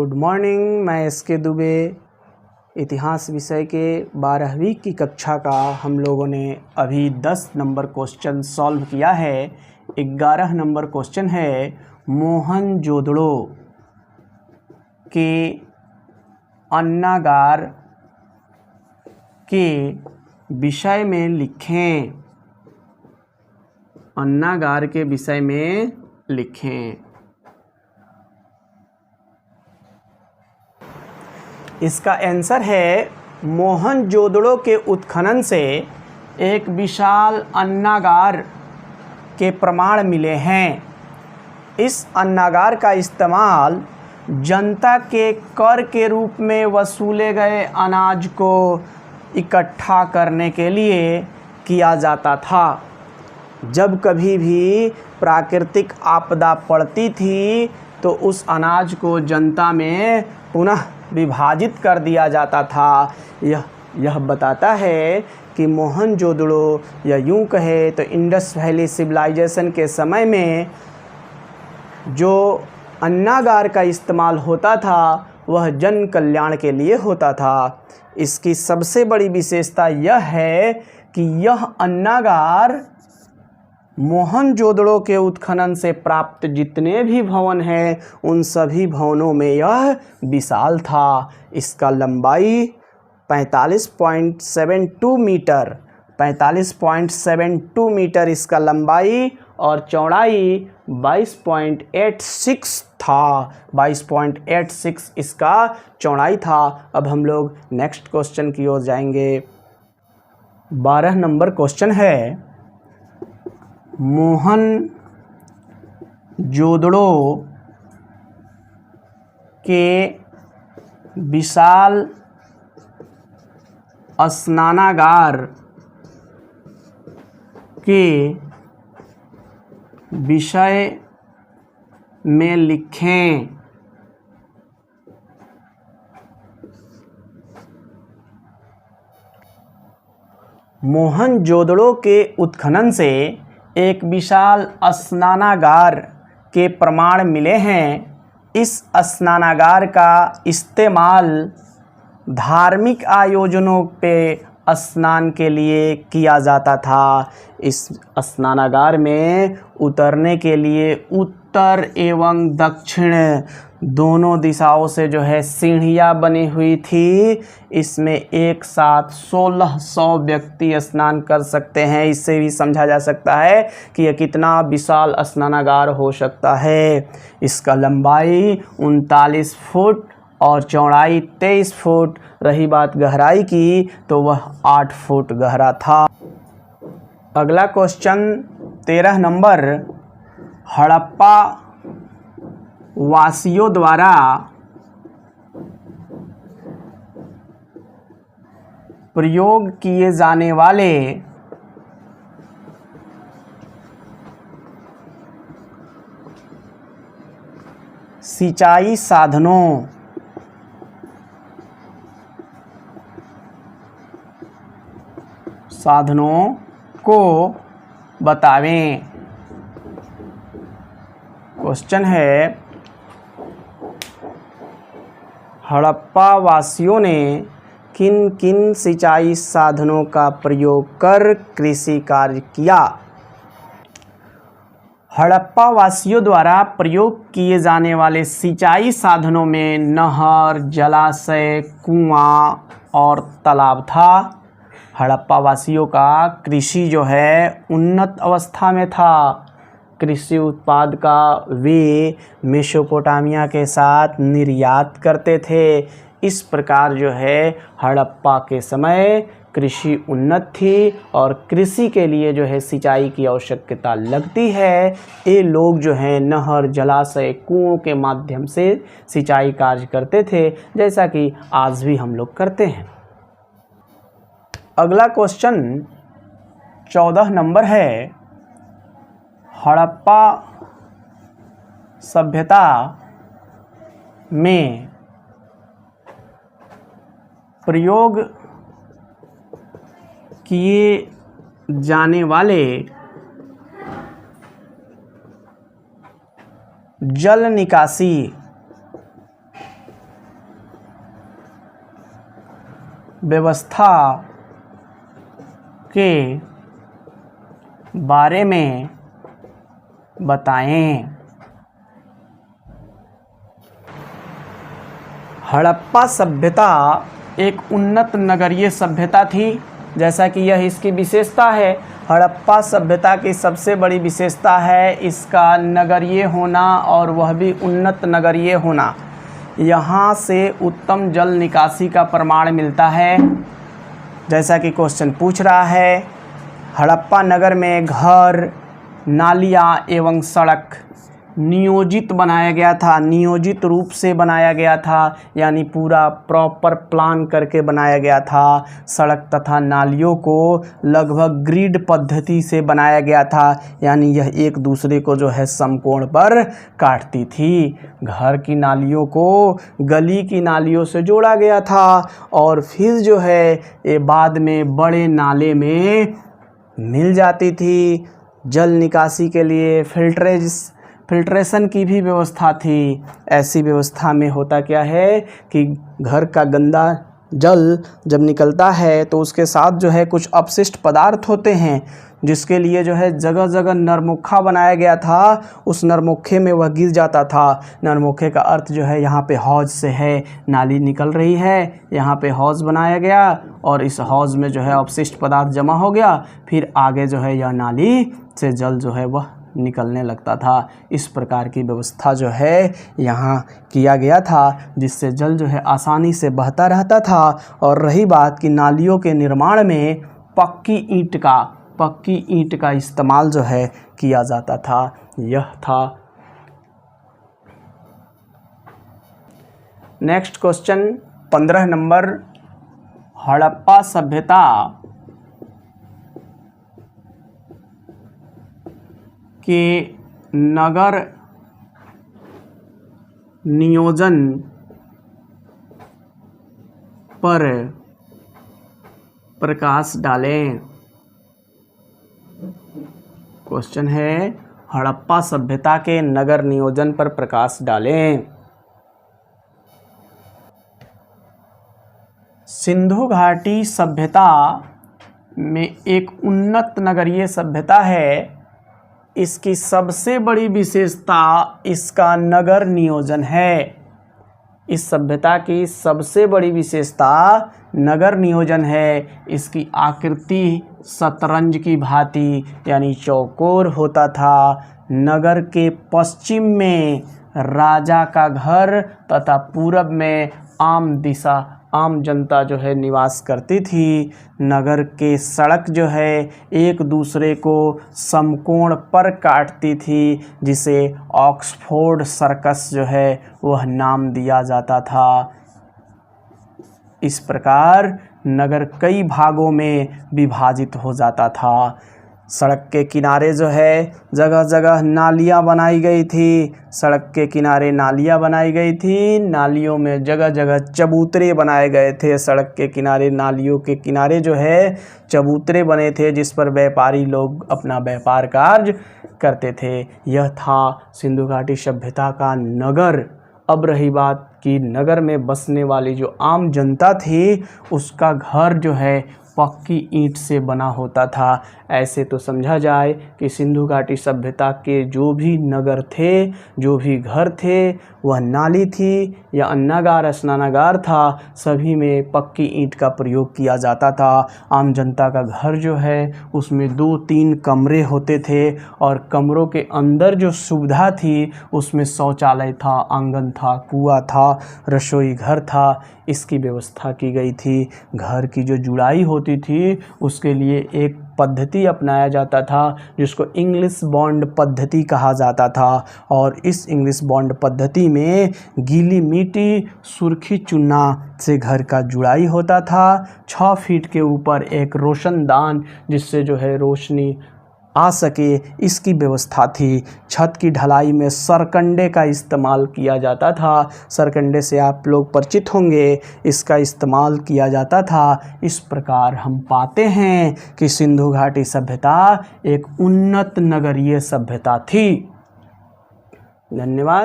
Good morning. मैं SK Dubey. इतिहास विषय के 12वीं की कक्षा का हम लोगों ने अभी 10 नंबर क्वेश्चन सॉल्व किया है। 11 नंबर क्वेश्चन है मोहनजोदड़ो के अन्नागार के विषय में लिखें। अन्नागार के विषय में लिखें। इसका आंसर है मोहनजोदड़ो के उत्खनन से एक विशाल अन्नागार के प्रमाण मिले हैं। इस अन्नागार का इस्तेमाल जनता के कर के रूप में वसूले गए अनाज को इकट्ठा करने के लिए किया जाता था। जब कभी भी प्राकृतिक आपदा पड़ती थी तो उस अनाज को जनता में पुनः विभाजित कर दिया जाता था। यह बताता है कि मोहनजोदड़ो या यूँ कहे तो इंडस वैली सिविलाइजेशन के समय में जो अन्नागार का इस्तेमाल होता था वह जन कल्याण के लिए होता था। इसकी सबसे बड़ी विशेषता यह है कि यह अन्नागार मोहनजोदड़ो के उत्खनन से प्राप्त जितने भी भवन हैं उन सभी भवनों में यह विशाल था। इसका लंबाई 45.72 मीटर 45.72 मीटर इसका लंबाई और चौड़ाई 22.86 था। 22.86 इसका चौड़ाई था। अब हम लोग नेक्स्ट क्वेश्चन की ओर जाएंगे। 12 नंबर क्वेश्चन है मोहनजोदड़ो के विशाल स्नानागार के विषय में लिखें। मोहनजोदड़ो के उत्खनन से एक विशाल स्नानागार के प्रमाण मिले हैं। इस स्नानागार का इस्तेमाल धार्मिक आयोजनों पे स्नान के लिए किया जाता था। इस स्नानागार में उतरने के लिए उत्तर एवं दक्षिण दोनों दिशाओं से जो है सीढ़ियाँ बनी हुई थी। इसमें एक साथ 1600 व्यक्ति स्नान कर सकते हैं। इससे भी समझा जा सकता है कि यह कितना विशाल स्नानागार हो सकता है। इसका लंबाई 39 फुट और चौड़ाई 23 फुट। रही बात गहराई की तो वह 8 फुट गहरा था। अगला क्वेश्चन 13 नंबर हड़प्पा वासियों द्वारा प्रयोग किए जाने वाले सिंचाई साधनों को बतावें। क्वेश्चन है हड़प्पा वासियों ने किन किन सिंचाई साधनों का प्रयोग कर कृषि कार्य किया। हड़प्पा वासियों द्वारा प्रयोग किए जाने वाले सिंचाई साधनों में नहर, जलाशय, कुआं और तालाब था। हड़प्पा वासियों का कृषि जो है उन्नत अवस्था में था। कृषि उत्पाद का वे मेसोपोटामिया के साथ निर्यात करते थे। इस प्रकार जो है हड़प्पा के समय कृषि उन्नत थी और कृषि के लिए जो है सिंचाई की आवश्यकता लगती है। ये लोग जो हैं नहर, जलाशय, कुओं के माध्यम से सिंचाई कार्य करते थे, जैसा कि आज भी हम लोग करते हैं। अगला क्वेश्चन 14 नंबर है हड़प्पा सभ्यता में प्रयोग किए जाने वाले जल निकासी व्यवस्था के बारे में बताएं। हड़प्पा सभ्यता एक उन्नत नगरीय सभ्यता थी, जैसा कि यह इसकी विशेषता है। हड़प्पा सभ्यता की सबसे बड़ी विशेषता है इसका नगरीय होना, और वह भी उन्नत नगरीय होना। यहाँ से उत्तम जल निकासी का प्रमाण मिलता है। जैसा कि क्वेश्चन पूछ रहा है, हड़प्पा नगर में घर, नालियाँ एवं सड़क नियोजित बनाया गया था, नियोजित रूप से बनाया गया था, यानी पूरा प्रॉपर प्लान करके बनाया गया था। सड़क तथा नालियों को लगभग ग्रिड पद्धति से बनाया गया था, यानी यह एक दूसरे को जो है समकोण पर काटती थी। घर की नालियों को गली की नालियों से जोड़ा गया था, और फिर जो है ये बाद में बड़े नाले में मिल जाती थी। जल निकासी के लिए फिल्ट्रेशन की भी व्यवस्था थी। ऐसी व्यवस्था में होता क्या है कि घर का गंदा जल जब निकलता है तो उसके साथ जो है कुछ अपशिष्ट पदार्थ होते हैं, जिसके लिए जो है जगह जगह नरमुखा बनाया गया था। उस नरमुखे में वह गिर जाता था। नरमुखे का अर्थ जो है यहाँ पे हौज से है, नाली निकल रही है, यहाँ पे हौज बनाया गया, और इस हौज में जो है अपशिष्ट पदार्थ जमा हो गया, फिर आगे जो है यह नाली से जल जो है वह निकलने लगता था। इस प्रकार की व्यवस्था जो है यहाँ किया गया था, जिससे जल जो है आसानी से बहता रहता था। और रही बात कि नालियों के निर्माण में पक्की ईंट का इस्तेमाल जो है किया जाता था। यह था। नेक्स्ट क्वेश्चन 15 नंबर, हड़प्पा सभ्यता के नगर नियोजन पर प्रकाश डालें। क्वेश्चन है, हड़प्पा सभ्यता के नगर नियोजन पर प्रकाश डालें। सिंधु घाटी सभ्यता में एक उन्नत नगरीय सभ्यता है। इसकी सबसे बड़ी विशेषता इसका नगर नियोजन है। इस सभ्यता की सबसे बड़ी विशेषता नगर नियोजन है। इसकी आकृति शतरंज की भांति यानी चौकोर होता था। नगर के पश्चिम में राजा का घर तथा पूरब में आम जनता जो है निवास करती थी। नगर के सड़क जो है एक दूसरे को समकोण पर काटती थी, जिसे ऑक्सफोर्ड सर्कस जो है वह नाम दिया जाता था। इस प्रकार नगर कई भागों में विभाजित हो जाता था। सड़क के किनारे जो है जगह जगह नालियाँ बनाई गई थी। सड़क के किनारे नालियाँ बनाई गई थी। नालियों में जगह जगह चबूतरे बनाए गए थे। सड़क के किनारे नालियों के किनारे जो है चबूतरे बने थे, जिस पर व्यापारी लोग अपना व्यापार कार्य करते थे। यह था सिंधु घाटी सभ्यता का नगर। अब रही बात कि नगर में बसने वाली जो आम जनता थी, उसका घर जो है पक्की ईंट से बना होता था। ऐसे तो समझा जाए कि सिंधु घाटी सभ्यता के जो भी नगर थे, जो भी घर थे, वह नाली थी या अन्नागार स्नानागार था, सभी में पक्की ईंट का प्रयोग किया जाता था। आम जनता का घर जो है उसमें 2-3 कमरे होते थे, और कमरों के अंदर जो सुविधा थी उसमें शौचालय था, आंगन था, कुआं था, रसोई घर था। इसकी व्यवस्था की गई थी। घर की जो जुड़ाई होती थी उसके लिए एक पद्धति अपनाया जाता था, जिसको इंग्लिश बॉन्ड पद्धति कहा जाता था। और इस इंग्लिश बॉन्ड पद्धति में गीली मिट्टी, सुर्खी चूना से घर का जुड़ाई होता था। 6 फीट के ऊपर एक रोशनदान, जिससे जो है रोशनी आ सके, इसकी व्यवस्था थी। छत की ढलाई में सरकंडे का इस्तेमाल किया जाता था। सरकंडे से आप लोग परिचित होंगे, इसका इस्तेमाल किया जाता था। इस प्रकार हम पाते हैं कि सिंधु घाटी सभ्यता एक उन्नत नगरीय सभ्यता थी। धन्यवाद।